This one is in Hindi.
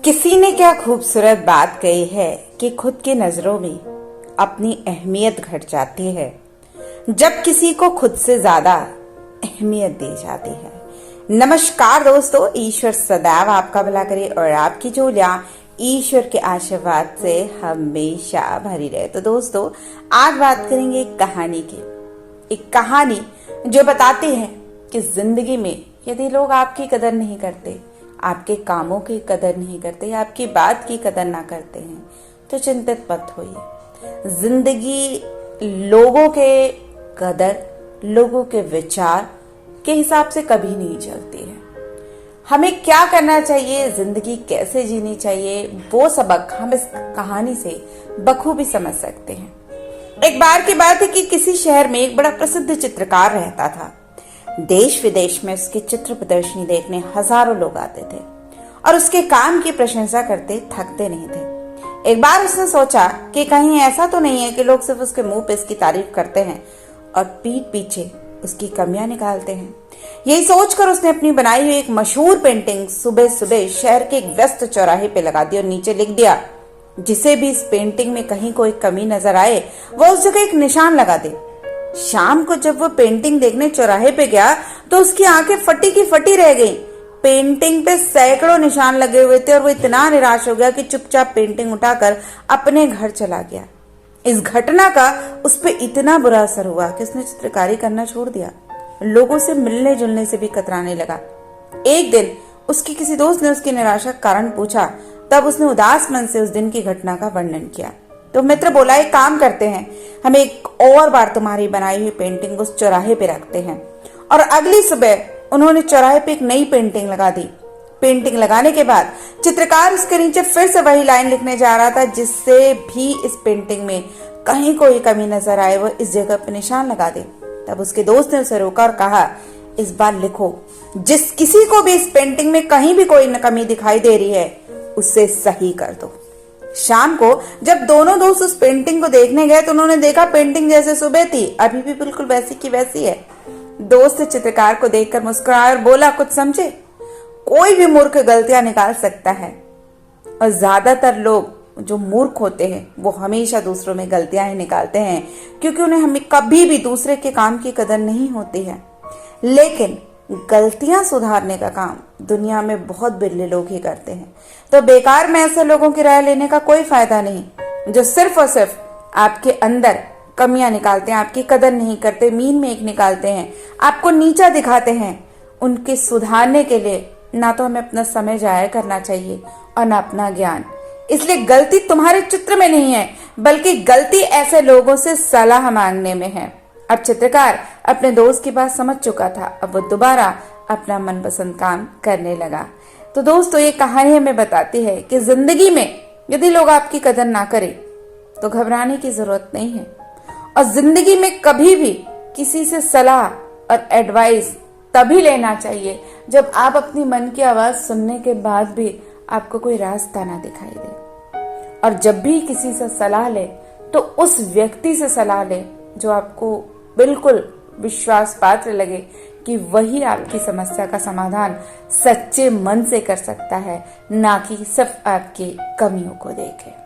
किसी ने क्या खूबसूरत बात कही है कि खुद की नजरों में अपनी अहमियत घट जाती है जब किसी को खुद से ज्यादा अहमियत दी जाती है। नमस्कार दोस्तों, ईश्वर सदैव आपका भला करे और आपकी झोलियां ईश्वर के आशीर्वाद से हमेशा भरी रहे। तो दोस्तों, आज बात करेंगे एक कहानी की, एक कहानी जो बताती है कि जिंदगी में यदि लोग आपकी कदर नहीं करते, आपके कामों की कदर नहीं करते या आपकी बात की कदर ना करते हैं तो चिंतित मत होइए। जिंदगी लोगों के कदर, लोगों के विचार के हिसाब से कभी नहीं चलती है। हमें क्या करना चाहिए, जिंदगी कैसे जीनी चाहिए, वो सबक हम इस कहानी से बखूबी समझ सकते हैं। एक बार की बात है कि किसी शहर में एक बड़ा प्रसिद्ध चित्रकार रहता था। देश विदेश में उसकी चित्र प्रदर्शनी देखने हजारों लोग आते थे और उसके काम की प्रशंसा करते थकते नहीं थे। एक बार उसने सोचा कि कहीं ऐसा तो नहीं है कि लोग सिर्फ उसके मुंह पे इसकी तारीफ करते हैं और पीठ पीछे उसकी कमियां निकालते हैं। यही सोचकर उसने अपनी बनाई हुई एक मशहूर पेंटिंग सुबह सुबह शहर के एक व्यस्त चौराहे पे लगा दी और नीचे लिख दिया, जिसे भी इस पेंटिंग में कहीं कोई कमी नजर आए वो उस जगह एक निशान लगा दे। शाम को जब वो पेंटिंग देखने चौराहे पे गया तो उसकी आंखें फटी की फटी रह गईं। पेंटिंग पे सैकड़ों निशान लगे हुए थे और वो इतना निराश हो गया कि चुपचाप पेंटिंग उठाकर अपने घर चला गया। इस घटना का उस पे इतना बुरा असर हुआ कि उसने चित्रकारी करना छोड़ दिया। लोगों से मिलने जुलने से भी कतराने लगा। एक दिन उसके किसी दोस्त ने उसकी निराशा का कारण पूछा, तब उसने उदास मन से उस दिन की घटना का वर्णन किया। तो मित्र बोला, एक काम करते हैं, हम एक और बार तुम्हारी बनाई हुई पेंटिंग उस चौराहे पे रखते हैं। और अगली सुबह उन्होंने चौराहे पे एक नई पेंटिंग लगा दी। पेंटिंग लगाने के बाद चित्रकार उसके नीचे फिर से वही लाइन लिखने जा रहा था, जिससे भी इस पेंटिंग में कहीं कोई कमी नजर आए वो इस जगह पे निशान लगा दे। तब उसके दोस्त ने उसे रोका और कहा, इस बार लिखो, जिस किसी को भी इस पेंटिंग में कहीं भी कोई कमी दिखाई दे रही है उसे सही कर दो। शाम को जब दोनों दोस्त उस पेंटिंग को देखने गए तो उन्होंने देखा पेंटिंग जैसे सुबह थी अभी भी बिल्कुल वैसी की वैसी है। दोस्त चित्रकार को देखकर मुस्कुराया और बोला, कुछ समझे, कोई भी मूर्ख गलतियां निकाल सकता है और ज्यादातर लोग जो मूर्ख होते हैं वो हमेशा दूसरों में गलतियां ही निकालते हैं, क्योंकि उन्हें हमें कभी भी दूसरे के काम की कदर नहीं होती है। लेकिन गलतियां सुधारने का काम दुनिया में बहुत बिरले लोग ही करते हैं। तो बेकार में ऐसे लोगों की राय लेने का कोई फायदा नहीं जो सिर्फ और सिर्फ आपके अंदर कमियां निकालते हैं, आपकी कदर नहीं करते, मीन में एक निकालते हैं, आपको नीचा दिखाते हैं। उनके सुधारने के लिए ना तो हमें अपना समय जाया करना चाहिए और ना अपना ज्ञान। इसलिए गलती तुम्हारे चित्र में नहीं है, बल्कि गलती ऐसे लोगों से सलाह मांगने में है। अब चित्रकार अपने दोस्त की बात समझ चुका था। अब वो दोबारा अपना मनपसंद काम करने लगा। तो दोस्तों, ये कहानी हमें बताती है कि जिंदगी में यदि लोग आपकी कदर ना करें तो घबराने की जरूरत नहीं है। और जिंदगी में कभी भी किसी से सलाह और एडवाइस तभी लेना चाहिए जब आप अपनी मन की आवाज सुनने के बाद भी आपको कोई रास्ता ना दिखाई दे। और जब भी किसी से सलाह ले तो उस व्यक्ति से सलाह ले जो आपको बिल्कुल विश्वास पात्र लगे कि वही आपकी समस्या का समाधान सच्चे मन से कर सकता है, ना कि सिर्फ आपकी कमियों को देखे।